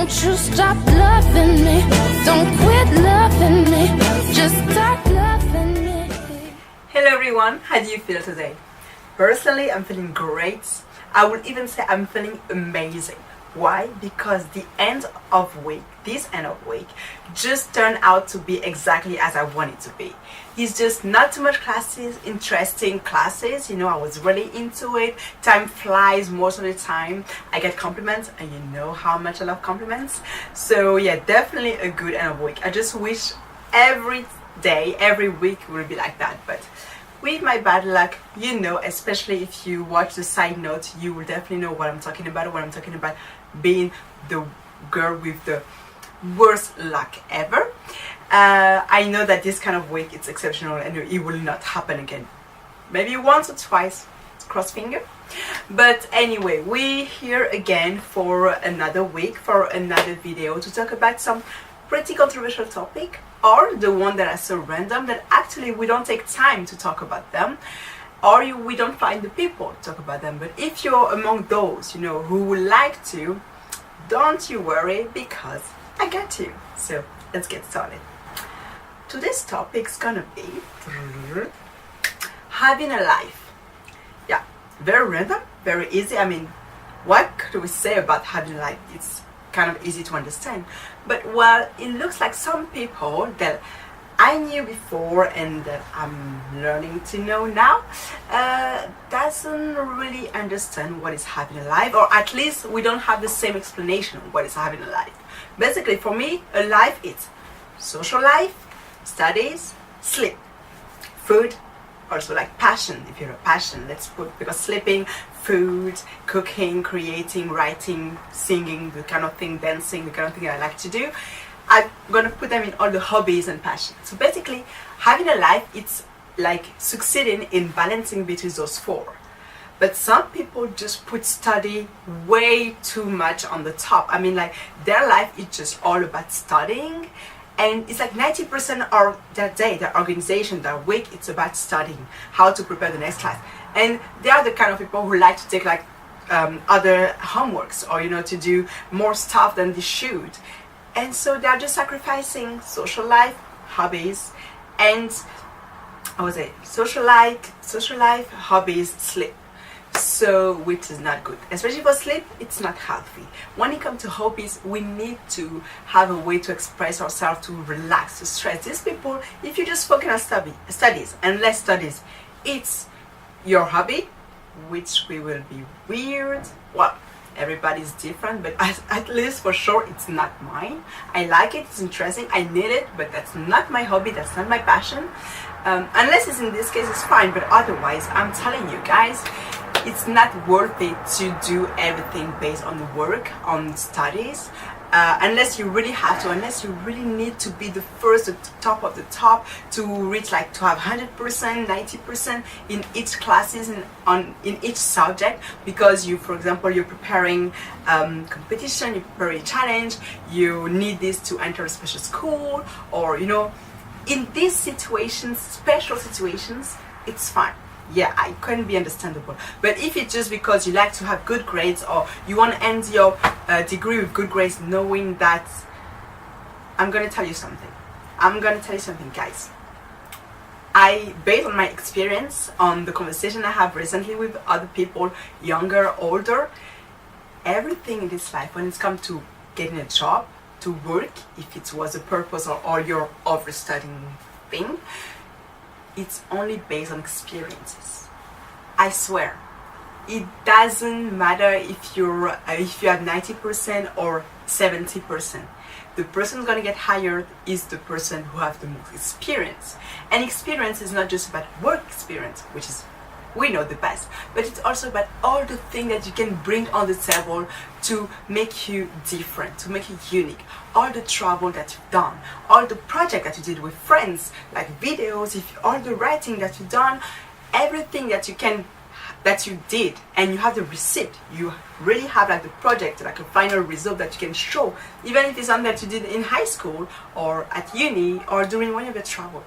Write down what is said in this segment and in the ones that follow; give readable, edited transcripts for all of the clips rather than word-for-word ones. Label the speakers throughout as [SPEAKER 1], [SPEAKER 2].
[SPEAKER 1] Don't you stop loving me. Don't quit loving me. Just stop loving me.
[SPEAKER 2] Hello everyone, how do you feel today? Personally, I'm feeling great. I would even say I'm feeling amazing. Why? Because this end of week just turned out to be exactly as I want it to be. It's just not too much classes, interesting classes. You know, I was really into it. Time flies most of the time. I get compliments, and you know how much I love compliments. So yeah, definitely a good end of week. I just wish every day, every week would be like that. But with my bad luck, you know, especially if you watch the side notes, you will definitely know what I'm talking about. When I'm talking about being the girl with the worst luck ever. I know that this kind of week it's exceptional and it will not happen again. Maybe once or twice, cross finger. But anyway, we're here again for another week, for another video to talk about some pretty controversial topic, or the one that are so random that actually we don't take time to talk about them, or we don't find the people to talk about them. But if you're among those, you know, who would like to, don't you worry, because I got you. So let's get started. Today's topic's gonna be having a life. Yeah, very random, very easy. I mean, what could we say about having a life? It's kind of easy to understand. But while it looks like some people that I knew before and that I'm learning to know now doesn't really understand what is having a life, or at least we don't have the same explanation of what is having a life. Basically, for me, a life is social life, studies, sleep, food, also like passion. If you're a passion, let's put, because sleeping, food, cooking, creating, writing, singing, the kind of thing, dancing, the kind of thing I like to do, I'm gonna put them in all the hobbies and passions. So basically, having a life, it's like succeeding in balancing between those four. But some people just put study way too much on the top. I mean, like, their life is just all about studying, and it's like 90% of their day, their organization, their week, it's about studying, how to prepare the next class. And they are the kind of people who like to take like other homeworks, or, you know, to do more stuff than they should. And so they're just sacrificing social life, hobbies, and social life, hobbies, sleep. So, which is not good, especially for sleep. It's not healthy. When it comes to hobbies, we need to have a way to express ourselves, to relax, to stress. These people, if you just focus on studies and less studies, it's your hobby, which will be weird. Well, everybody's different, but at least for sure it's not mine. I like it, it's interesting, I need it, but that's not my hobby, that's not my passion. Unless it's in this case, it's fine, but otherwise, I'm telling you guys, it's not worth it to do everything based on work, on studies, unless you really have to, unless you really need to be the first, the top of the top, to reach, like, to have 100%, 90% in each classes, in each subject, because you, for example, you're preparing competition, you're preparing a challenge, you need this to enter a special school, or, you know, in these situations, special situations, it's fine. Yeah, I couldn't be understandable. But if it's just because you like to have good grades, or you want to end your degree with good grades, knowing that, I'm going to tell you something. Guys. Based on my experience, on the conversation I have recently with other people, younger, older, everything in this life, when it's come to getting a job, to work, if it was a purpose or your overstudying thing, it's only based on experiences. I swear, it doesn't matter if you have 90% or 70%. The person who's gonna get hired is the person who has the most experience. And experience is not just about work experience, which is, we know, the best, but it's also about all the things that you can bring on the table to make you different, to make you unique. All the travel that you've done, all the project that you did with friends, like videos, all the writing that you've done, everything that you did, and you have the receipt. You really have, like, the project, like a final result that you can show, even if it's something that you did in high school or at uni or during one of your travel.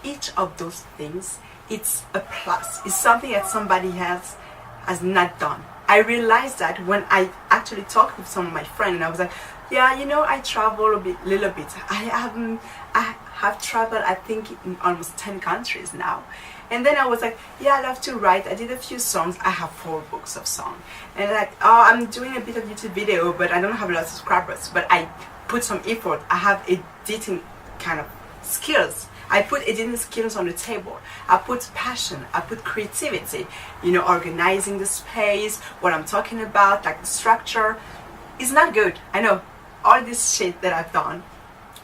[SPEAKER 2] Each of those things, it's a plus. It's something that somebody else has not done. I realized that when I actually talked with some of my friends, and I was like, yeah, you know, I travel little bit. I have traveled, I think, in almost 10 countries now. And then I was like, yeah, I love to write. I did a few songs. I have 4 books of songs. And like, oh, I'm doing a bit of YouTube video, but I don't have a lot of subscribers. But I put some effort. I have editing kind of skills. I put editing skills on the table. I put passion. I put creativity. You know, organizing the space, what I'm talking about, like the structure. It's not good. I know all this shit that I've done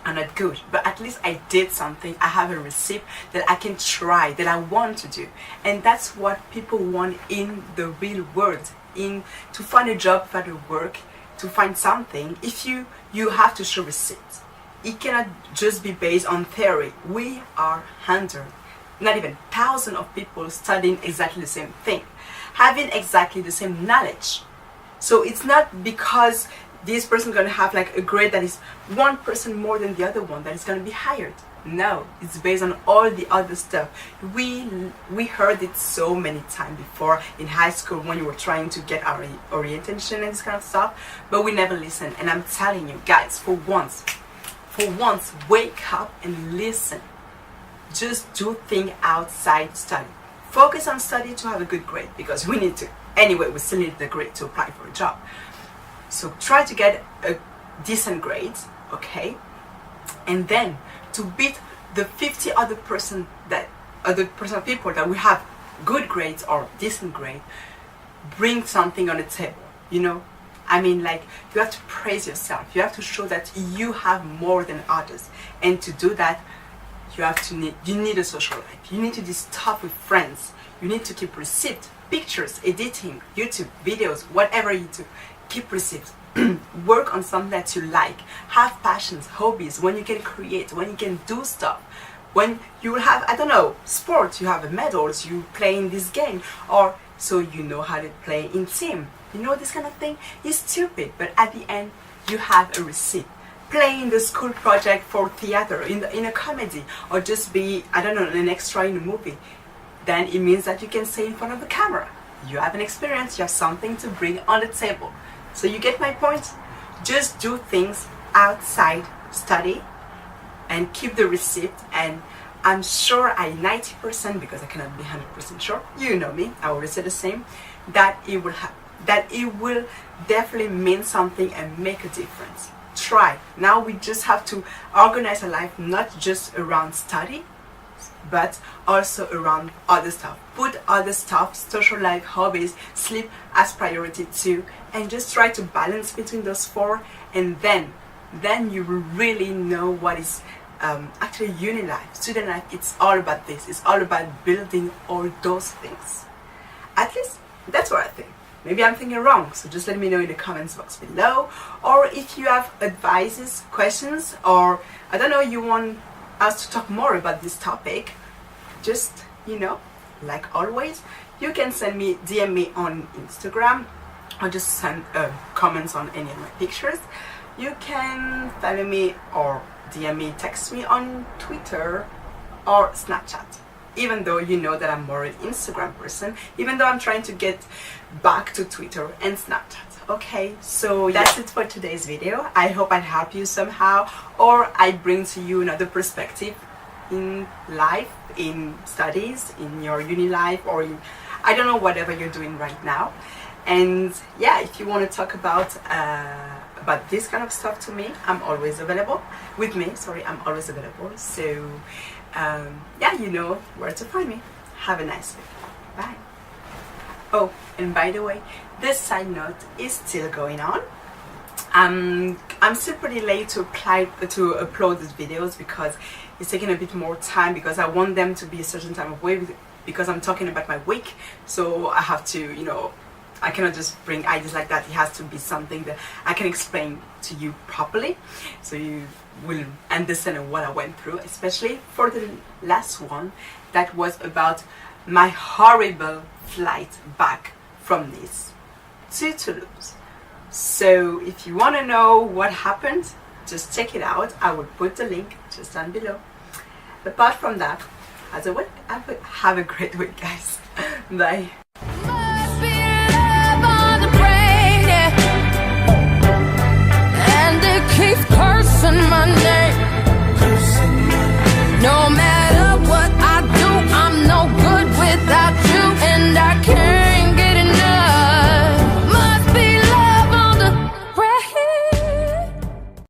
[SPEAKER 2] are not good, but at least I did something. I have a recipe that I can try, that I want to do. And that's what people want in the real world. To find a job, find a work, to find something, if you have to show receipts. It cannot just be based on theory. We are hundreds, not even thousands of people studying exactly the same thing, having exactly the same knowledge. So it's not because this person is going to have like a grade that is 1% more than the other one that is going to be hired. No, it's based on all the other stuff. We heard it so many times before in high school when you were trying to get our orientation and this kind of stuff, but we never listened. And I'm telling you guys, for once, wake up and listen. Just do things outside study. Focus on study to have a good grade, because we need to. Anyway, we still need the grade to apply for a job. So try to get a decent grade, okay? And then to beat the 50 other percent of people that we have good grades or decent grade, bring something on the table, you know? I mean, like, you have to praise yourself. You have to show that you have more than others. And to do that, you need a social life. You need to do stuff with friends. You need to keep receipts, pictures, editing, YouTube, videos, whatever you do. Keep receipts. Work on something that you like. Have passions, hobbies, when you can create, when you can do stuff. When you will have, I don't know, sports, you have medals, you play in this game, or so you know how to play in team. You know, this kind of thing is stupid, but at the end, you have a receipt. Play in the school project for theater, in a comedy, or just be, I don't know, an extra in a movie. Then it means that you can stay in front of the camera. You have an experience, you have something to bring on the table. So you get my point? Just do things outside study and keep the receipt, and I'm sure 90%, because I cannot be 100% sure, you know me, I always say the same, that it will definitely mean something and make a difference. Try. Now we just have to organize our life not just around study, but also around other stuff. Put other stuff, social life, hobbies, sleep as priority too, and just try to balance between those 4, and then you will really know what is actually uni life, student life. It's all about this. It's all about building all those things. At least that's what I think. Maybe I'm thinking wrong, so just let me know in the comments box below. Or if you have advices, questions, or I don't know, you want us to talk more about this topic, just, you know, like always, you can DM me on Instagram, or just send comments on any of my pictures. You can follow me or DM me, text me on Twitter or Snapchat. Even though you know that I'm more an Instagram person, even though I'm trying to get back to Twitter and Snapchat. Okay, so that's it for today's video. I hope I help you somehow, or I bring to you another perspective in life, in studies, in your uni life, or in, I don't know, whatever you're doing right now. And yeah, if you want to talk about this kind of stuff to me, I'm always available. I'm always available. So yeah, you know where to find me. Have a nice week. Bye. Oh, and by the way, this side note is still going on. I'm still pretty late to upload these videos, because it's taking a bit more time, because I want them to be a certain time of way, because I'm talking about my week. So I have to, you know, I cannot just bring ideas like that. It has to be something that I can explain to you properly, so you will understand what I went through, especially for the last one that was about my horrible flight back from Nice to Toulouse. So if you want to know what happened, just check it out. I will put the link just down below. Apart from that, have a great week, guys. Bye.